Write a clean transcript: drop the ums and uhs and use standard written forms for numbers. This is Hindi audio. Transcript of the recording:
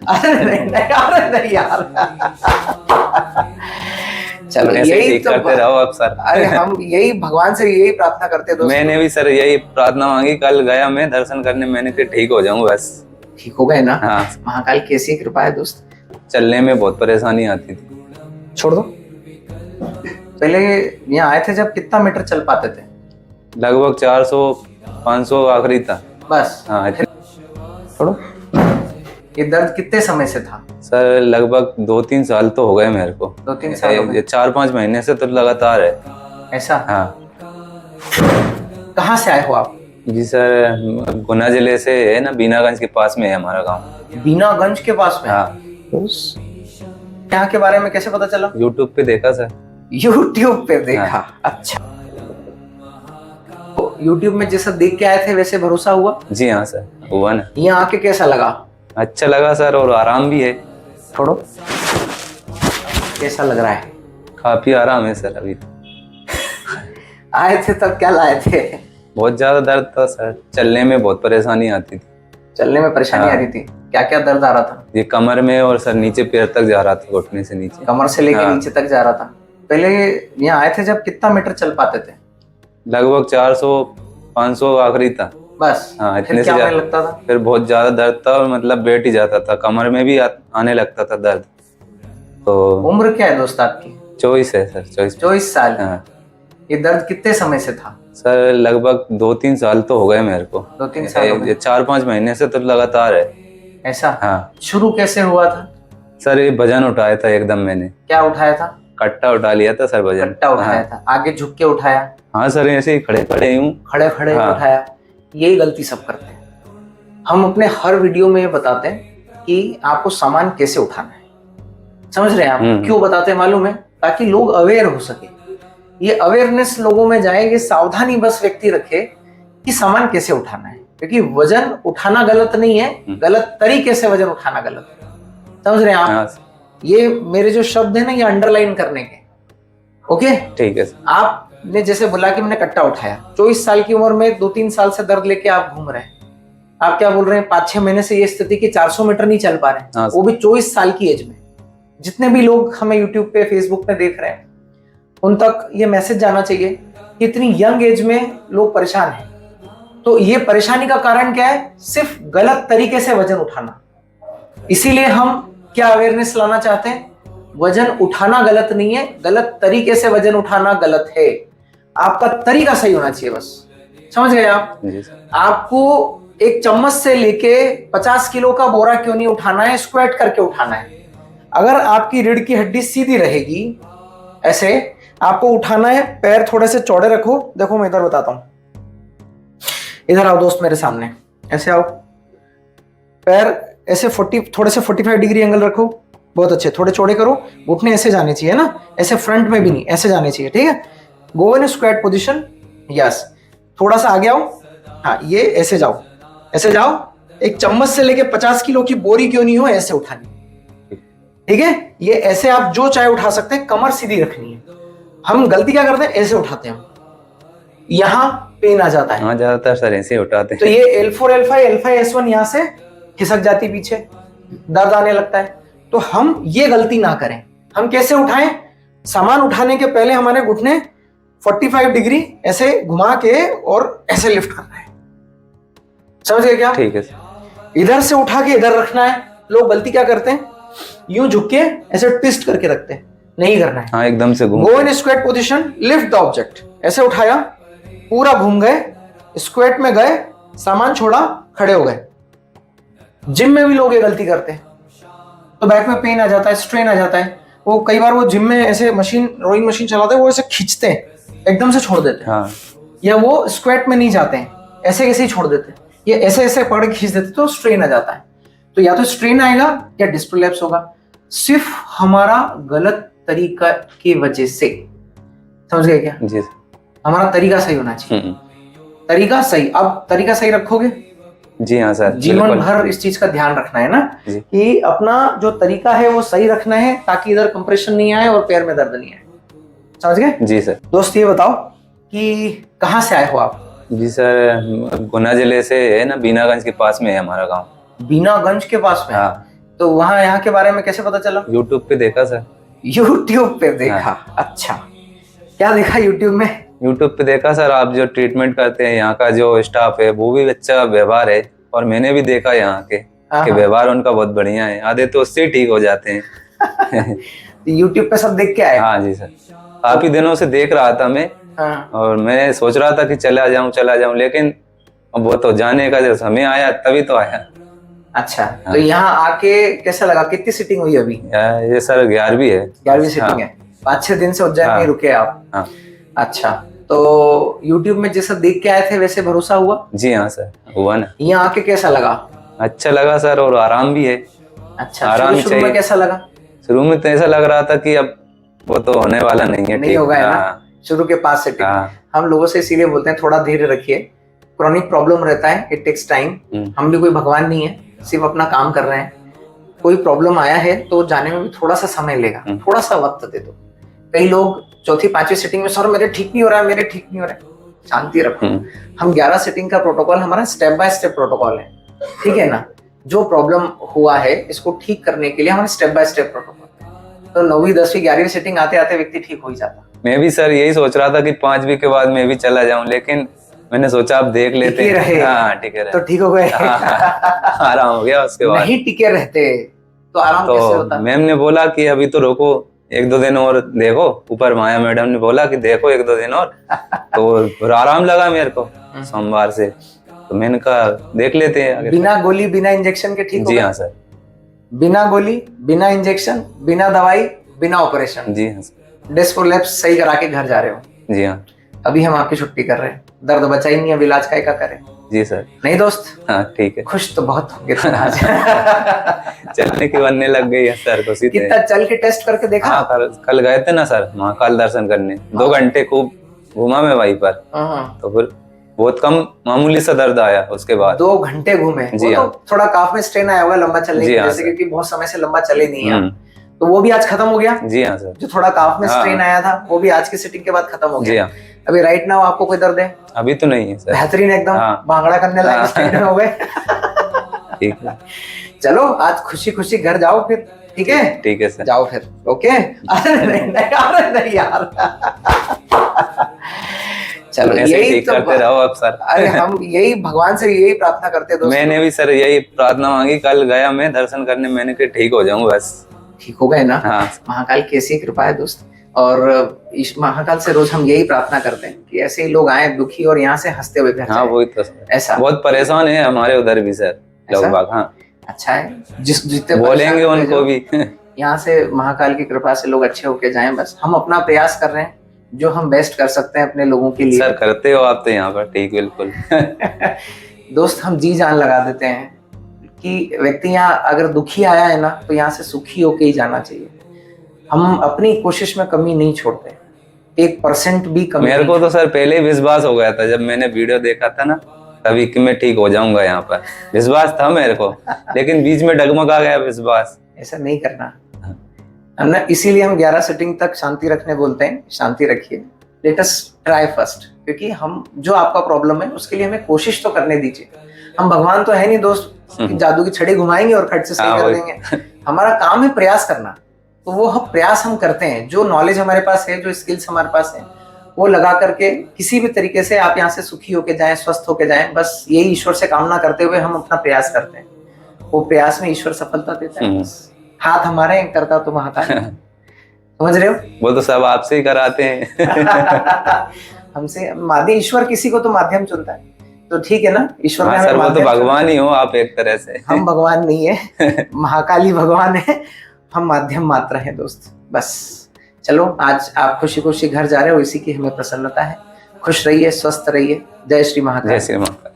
अरे नहीं नहीं, अरे नहीं यार। चलो ऐसे यही ठीक तो करते रहो अब सर। अरे हम यही भगवान से यही प्रार्थना करते हैं दोस्त। मैंने भी सर यही प्रार्थना मांगी, कल गया मैं दर्शन करने, मैंने कहा ठीक हो जाऊं बस। ठीक हो गए ना? हाँ, महाकाल की ऐसी कृपा है दोस्त। चलने में बहुत परेशानी आती थी। छोड़ दो। पहले यहाँ आए थे जब कितना मीटर चल पाते थे? लगभग 400-500 आखिरी था। बस। हाँ छोड़ो। ये दर्द कितने समय से था? सर लगभग 2-3 साल तो हो गए मेरे को। 2-3 साल हो गए। 4-5 महीने से तो लगातार है। ऐसा? हाँ कहाँ से आए हो आप? जी सर, गुना जिले से है ना, बीनागंज के पास में है हमारा गांव। बीनागंज के पास में? हाँ। यहाँ के बारे में कैसे पता चला? यूट्यूब पे देखा सर। यूट्यूब पे देखा? हाँ। अच्छा, यूट्यूब में जैसा देख के आए थे वैसे भरोसा हुआ? जी हाँ सर, हुआ ना। यहाँ आके कैसा लगा? अच्छा लगा सर, और आराम भी है। छोड़ो। कैसा लग रहा है? काफी आराम है सर अभी। आए थे तब क्या लाए थे? बहुत ज्यादा दर्द था सर, चलने में बहुत परेशानी आती थी। चलने में परेशानी आ रही थी? क्या क्या दर्द आ रहा था? ये कमर में और सर नीचे पैर तक जा रहा था, घुटने से नीचे। कमर से लेके हाँ। नीचे तक जा रहा था। पहले यहाँ आए थे जब कितना मीटर चल पाते थे? लगभग 400-500 आखिरी था। बस। हाँ, फिर इतने से क्या होने ज्यादा लगता था? फिर बहुत ज्यादा दर्द था, और मतलब बैठ ही जाता था, कमर में भी आने लगता था दर्द। तो उम्र क्या है दोस्त आपकी? 24 है सर, 24। 24 साल? हाँ ये दर्द कितने समय से था? सर लगभग 2-3 साल तो हो गए मेरे को। 2-3 साल हो गए। 4-5 महीने से तो लगातार है। ऐसा? हाँ शुरू कैसे हुआ था? सर, ये वजन उठाया था एकदम मैंने। क्या उठाया था? कट्टा उठा लिया था सर, वजन। कट्टा उठाया था? आगे झुक के उठाया? हाँ सर, ऐसे ही खड़े खड़े हूँ। खड़े खड़े हाँ। उठाया? यही गलती सब करते हैं। हम अपने हर वीडियो में ये बताते हैं कि आपको सामान कैसे उठाना है। समझ रहे हैं आप? क्यों बताते हैं मालूम है? ताकि लोग अवेयर हो सके। ये अवेयरनेस लोगों में जाए, ये सावधानी बस व्यक्ति रखे कि सामान कैसे उठाना है। क्योंकि वजन उठाना गलत नहीं है, गलत तरीके से वजन उठाना गलत है। समझ रहे हैं आप? हाँ। ये मेरे जो शब्द है ना, ये अंडरलाइन करने के। ओके, ठीक है सर। आपने जैसे बोला कि मैंने कट्टा उठाया, 24 साल की उम्र में 2-3 साल से दर्द लेके आप घूम रहे हैं। आप क्या बोल रहे हैं? 5-6 महीने से ये स्थिति कि 400 मीटर नहीं चल पा रहे हैं। हाँ। वो भी 24 साल की एज में। जितने भी लोग हमें यूट्यूब पे, फेसबुक पे देख रहे हैं, उन तक ये मैसेज जाना चाहिए कि इतनी यंग एज में लोग परेशान हैं। तो ये परेशानी का कारण क्या है? सिर्फ गलत तरीके से वजन उठाना। इसीलिए हम क्या अवेयरनेस लाना चाहते हैं? वजन उठाना गलत नहीं है, गलत तरीके से वजन उठाना गलत है। आपका तरीका सही होना चाहिए बस। समझ गए आप? आपको एक चम्मच से लेके 50 किलो का बोरा क्यों नहीं उठाना है, स्क्वाट करके उठाना है। अगर आपकी रीढ़ की हड्डी सीधी रहेगी, ऐसे आपको उठाना है। पैर थोड़े से चौड़े रखो। देखो मैं इधर बताता हूं, इधर आओ दोस्त मेरे सामने, ऐसे आओ। पैर ऐसे 40, थोड़े से 45 डिग्री एंगल रखो। बहुत अच्छे, थोड़े चौड़े करो। घुटने ऐसे जाने चाहिए ना, ऐसे फ्रंट में भी नहीं, ऐसे जाने चाहिए। ठीक है, गो इन स्क्वाट पोजीशन। यस, थोड़ा सा आगे आओ। हाँ, ये ऐसे जाओ, ऐसे जाओ। एक चम्मच से लेके 50 किलो की बोरी क्यों नहीं हो, ऐसे उठानी। ठीक है, ये ऐसे आप जो चाहे उठा सकते हैं, कमर सीधी रखनी है। हम गलती क्या करते हैं? ऐसे उठाते हैं, यहां पेन आ जाता है। हाँ, ज्यादातर सर ऐसे उठाते हैं। तो ये L4 L5 L5 S1 यहां से खिसक जाती, पीछे दर्द आने लगता है। तो हम ये गलती ना करें। हम कैसे उठाएं? सामान उठाने के पहले हमारे घुटने 45 डिग्री ऐसे घुमा के और ऐसे लिफ्ट करना है। समझ गए क्या? ठीक है सर। इधर से उठा के इधर रखना है। लोग गलती क्या करते हैं? यूं झुक के ऐसे ट्विस्ट करके रखते हैं। नहीं करना है। हाँ, एकदम से घूम। Go in squat position, lift the object. ऐसे उठाया, पूरा घूम गए, स्क्वाट में गए, सामान छोड़ा, खड़े हो गए। जिम में भी लोग ये गलती करते हैं, तो बैक में पेन आ जाता है, स्ट्रेन आ जाता है। वो कई बार वो जिम में ऐसे मशीन, रोइंग मशीन चलाते हैं, वो ऐसे खींचते हैं, एकदम से छोड़ देते हैं। हाँ। या वो स्क्वाट में नहीं जाते हैं, ऐसे ऐसे ही छोड़ देते हैं। ये ऐसे ऐसे पकड़ के खींच देते, तो स्ट्रेन आ जाता है। तो या तो स्ट्रेन आएगा या डिस्क प्रोलैप्स होगा, सिर्फ हमारा गलत तरीका की वजह से। समझ गए क्या? जी। हमारा तरीका सही होना चाहिए। तरीका सही, अब तरीका सही रखोगे, जी हाँ सर, जीवन भर इस चीज का ध्यान रखना है ना, कि अपना जो तरीका है वो सही रखना है, ताकि इधर कंप्रेशन नहीं आए और पैर में दर्द नहीं आए। समझ गए? जी सर। दोस्त ये बताओ कि कहाँ से आए हो आप? जी सर, गुना जिले से है ना, बीनागंज के पास में है हमारा गांव। बीनागंज के पास में? हाँ। तो वहाँ यहाँ के बारे में कैसे पता चला? यूट्यूब पे देखा सर। यूट्यूब पे देखा। अच्छा, क्या देखा यूट्यूब में? यूट्यूब पे देखा सर, आप जो ट्रीटमेंट करते हैं, यहाँ का जो स्टाफ है वो भी अच्छा व्यवहार है, और मैंने भी देखा यहाँ के कि व्यवहार उनका बहुत बढ़िया है, आधे तो उससे ठीक हो जाते हैं। यूट्यूब पे सब देख के आए? हाँ जी सर, काफी दिनों से देख रहा था मैं। हाँ। और मैं सोच रहा था कि चला जाऊं, लेकिन अब वो तो जाने का जब समय आया तभी तो आया। अच्छा, तो यहाँ आके कैसा लगा? कितनी सीटिंग हुई अभी? ये सर 11वीं है। 11वीं सीटिंग है। 5-6 दिन से उज्जैन में रुके आप? हाँ। अच्छा, तो YouTube में जैसा देख के आए थे वैसे भरोसा हुआ? जी हाँ सर, हुआ ना। यहाँ आके कैसा लगा? अच्छा लगा सर, और आराम भी है। अच्छा, आराम शुरू में कैसा लगा? शुरू में तो ऐसा लग रहा था कि अब वो तो होने वाला नहीं है, नहीं होगा है ना शुरू के 5 सेटिंग। हम लोगों से इसीलिए बोलते हैं थोड़ा धैर्य रखिए, क्रॉनिक प्रॉब्लम रहता है, इट टेक्स टाइम। हम भी कोई भगवान नहीं है, सिर्फ अपना काम कर रहे हैं। कोई प्रॉब्लम आया है तो जाने में भी थोड़ा सा समय लेगा, थोड़ा सा वक्त दे दो। कई लोग 4थी-5वीं सेटिंग में सर मेरे ठीक नहीं हो रहा है, मेरे ठीक नहीं हो रहा है। शांति रखो। हम 11 सेटिंग का प्रोटोकॉल हमारा स्टेप बाय स्टेप प्रोटोकॉल है, ठीक है ना। जो प्रॉब्लम हुआ है इसको ठीक करने के लिए हमारा स्टेप बाय स्टेप प्रोटोकॉल है। तो 9वीं 10वीं 11वीं सेटिंग आते आते व्यक्ति ठीक हो ही जाता। मैं भी सर यही सोच रहा था कि 5वीं के बाद मैं भी चला जाऊं, लेकिन मैंने सोचा आप देख लेते हैं। हाँ, टिके रहे तो ठीक हो गए। आराम हो गया उसके बाद। नहीं टिके रहते तो आराम कैसे होता? मैम ने बोला कि अभी तो रोको, 1-2 दिन और देखो। ऊपर माया मैडम ने बोला कि देखो 1-2 दिन और। तो आराम लगा मेरे को सोमवार से, तो मैंने कहा देख लेते हैं। बिना गोली बिना इंजेक्शन के ठीक हो? जी हाँ सर, बिना गोली बिना इंजेक्शन बिना दवाई बिना ऑपरेशन। जी हाँ सर। डेस्पोलेप्स सही करा के घर जा रहे हो? जी हाँ। अभी हम आपकी छुट्टी कर रहे हैं, दर्द बचा ही नहीं, अब इलाज का करें? जी सर। नहीं दोस्त? हाँ ठीक है। खुश तो बहुत होंगे तुम आज। चलने की बनने लग गई है सर को सीधे। कितना चल के टेस्ट करके देखा? हाँ, कल गए थे ना सर महाकाल दर्शन करने, 2 घंटे खूब घूमा मैं वहीं पर। तो फिर बहुत कम मामूली सा दर्द आया उसके बाद। 2 घंटे घूमे? जी हाँ। तो थोड़ा काफ में स्ट्रेन आया होगा लंबा चलने की वजह से, क्योंकि बहुत समय से लंबा चले नहीं है। तो वो भी आज खत्म हो गया? जी हाँ सर। जो थोड़ा काफ में स्ट्रेन आया था वो भी आज की सिटिंग के बाद खत्म हो गया? जी हाँ। अभी राइट नाउ आपको कोई दर्द है? अभी तो नहीं है सर। बेहतरीन एकदम। भांगड़ा करने लायक स्टेट में हो गए। ठीक है, चलो आज खुशी खुशी घर जाओ फिर, ठीक है? ठीक है सर, जाओ फिर। ओके। अरे नहीं यार। चलो यही तो करते रहो अब सर। अरे हम यही भगवान से यही प्रार्थना करते हैं दोस्तों। मैंने भी सर यही प्रार्थना मांगी, कल गया मैं दर्शन करने, मैंने कहा ठीक हो जाऊं बस। ठीक हो गए ना? हाँ। महाकाल की ऐसी कृपा है दोस्त, और इस महाकाल से रोज हम यही प्रार्थना करते हैं कि ऐसे ही लोग आए दुखी और यहाँ से हंसते हुए घर। हाँ वही तो सर। ऐसा बहुत परेशान है हमारे उधर भी सर लोग बाग। हाँ अच्छा है, जितने बोलेंगे उनको भी। यहाँ से महाकाल की कृपा से लोग अच्छे होके जाएं। बस हम अपना प्रयास कर रहे हैं, जो हम बेस्ट कर सकते हैं अपने लोगों के लिए। सर करते हो आप तो यहाँ पर, ठीक बिल्कुल। दोस्त हम जी जान लगा देते हैं कि व्यक्ति यहाँ अगर दुखी आया है ना तो यहाँ से सुखी होके ही जाना चाहिए। हम अपनी कोशिश में कमी नहीं छोड़ते, 1% भी कमी। मेरे को तो सर पहले ही विश्वास हो गया था जब मैंने वीडियो देखा था ना, तभी कि मैं ठीक हो जाऊंगा यहाँ पर, विश्वास था मेरे को। लेकिन बीच में डगमगा गया विश्वास। ऐसा नहीं करना हम ना, इसीलिए हम 11 सेटिंग तक शांति रखने बोलते हैं। शांति रखिए, लेट अस ट्राई फर्स्ट, क्योंकि हम जो आपका प्रॉब्लम है उसके लिए हमें कोशिश तो करने दीजिए। हम भगवान तो है नहीं दोस्त कि जादू की छड़ी घुमाएंगे और खट से सही कर देंगे। हमारा काम है प्रयास करना, तो वो हम प्रयास हम करते हैं। जो नॉलेज हमारे पास है, जो स्किल्स हमारे पास है, वो लगा करके किसी भी तरीके से आप यहाँ से सुखी होके जाएं, स्वस्थ होके जाएं। बस यही ईश्वर से कामना करते हुए हम अपना प्रयास करते हैं। वो प्रयास में ईश्वर सफलता देता है। हाथ हमारे, करता तो महाकाल। समझ रहे हो? वो तो सब आपसे ही कराते हैं। हमसे माध्यम, ईश्वर किसी को तो माध्यम चुनता है, तो ठीक है ना। ईश्वर हाँ, सर वो तो भगवान ही हो आप एक तरह से। हम भगवान नहीं है, महाकाली भगवान है, हम माध्यम मात्र हैं दोस्त। बस चलो आज आप खुशी खुशी घर जा रहे हो, इसी की हमें प्रसन्नता है। खुश रहिए, स्वस्थ रहिए। जय श्री महाकाल। जय श्री महाकाल।